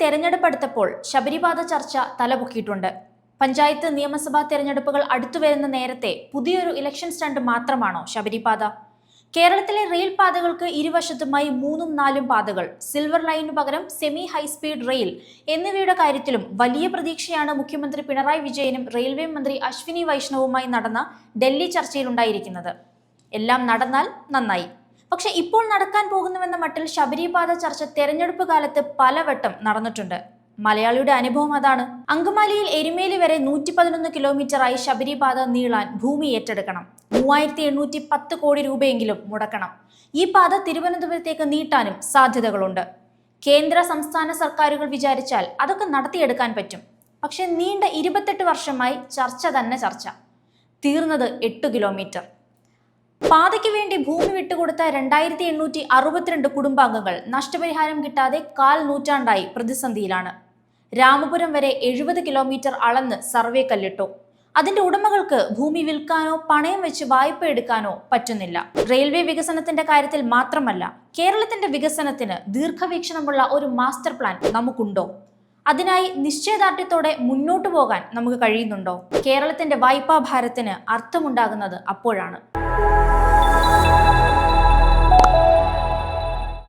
തെരഞ്ഞെടുപ്പ് അടുത്തപ്പോൾ ശബരിപാത ചർച്ച തലപൊക്കിയിട്ടുണ്ട്. പഞ്ചായത്ത് നിയമസഭാ തെരഞ്ഞെടുപ്പുകൾ അടുത്തുവരുന്ന നേരത്തെ പുതിയൊരു ഇലക്ഷൻ സ്റ്റണ്ട് മാത്രമാണോ ശബരിപാത? കേരളത്തിലെ റെയിൽ പാതകൾക്ക് ഇരുവശത്തുമായി 3-4 പാതകൾ, സിൽവർ ലൈനു പകരം സെമി ഹൈസ്പീഡ് റെയിൽ എന്നിവയുടെ കാര്യത്തിലും വലിയ പ്രതീക്ഷയാണ് മുഖ്യമന്ത്രി പിണറായി വിജയനും റെയിൽവേ മന്ത്രി അശ്വിനി വൈഷ്ണവുമായി നടന്ന ഡൽഹി ചർച്ചയിലുണ്ടായിരിക്കുന്നത്. എല്ലാം നടന്നാൽ നന്നായി. പക്ഷെ ഇപ്പോൾ നടക്കാൻ പോകുന്നുവെന്ന മട്ടിൽ ശബരിപാത ചർച്ച തെരഞ്ഞെടുപ്പ് കാലത്ത് പലവട്ടം നടന്നിട്ടുണ്ട്. മലയാളിയുടെ അനുഭവം അതാണ്. അങ്കമാലിയിൽ എരുമേലി വരെ 111 കിലോമീറ്ററായി ശബരിപാത നീളാൻ ഭൂമി ഏറ്റെടുക്കണം. 3810 കോടി രൂപയെങ്കിലും മുടക്കണം. ഈ പാത തിരുവനന്തപുരത്തേക്ക് നീട്ടാനും സാധ്യതകളുണ്ട്. കേന്ദ്ര സംസ്ഥാന സർക്കാരുകൾ വിചാരിച്ചാൽ അതൊക്കെ നടത്തിയെടുക്കാൻ പറ്റും. പക്ഷെ നീണ്ട 28 വർഷമായി ചർച്ച തന്നെ ചർച്ച. തീർന്നത് 8 കിലോമീറ്റർ. പാതയ്ക്ക് വേണ്ടി ഭൂമി വിട്ടുകൊടുത്ത 2862 കുടുംബാംഗങ്ങൾ നഷ്ടപരിഹാരം കിട്ടാതെ 1/4 നൂറ്റാണ്ടായി പ്രതിസന്ധിയിലാണ്. രാമപുരം വരെ 70 കിലോമീറ്റർ അളന്ന് സർവേ കല്ലിട്ടു. അതിന്റെ ഉടമകൾക്ക് ഭൂമി വിൽക്കാനോ പണയം വെച്ച് വായ്പ എടുക്കാനോ പറ്റുന്നില്ല. റെയിൽവേ വികസനത്തിന്റെ കാര്യത്തിൽ മാത്രമല്ല, കേരളത്തിന്റെ വികസനത്തിന് ദീർഘവീക്ഷണമുള്ള ഒരു മാസ്റ്റർ പ്ലാൻ നമുക്കുണ്ടോ? അതിനായി നിശ്ചയദാർഢ്യത്തോടെ മുന്നോട്ടു പോകാൻ നമുക്ക് കഴിയുന്നുണ്ടോ? കേരളത്തിന്റെ വായ്പാ ഭാരത്തിന് അർത്ഥമുണ്ടാകുന്നത് അപ്പോഴാണ്.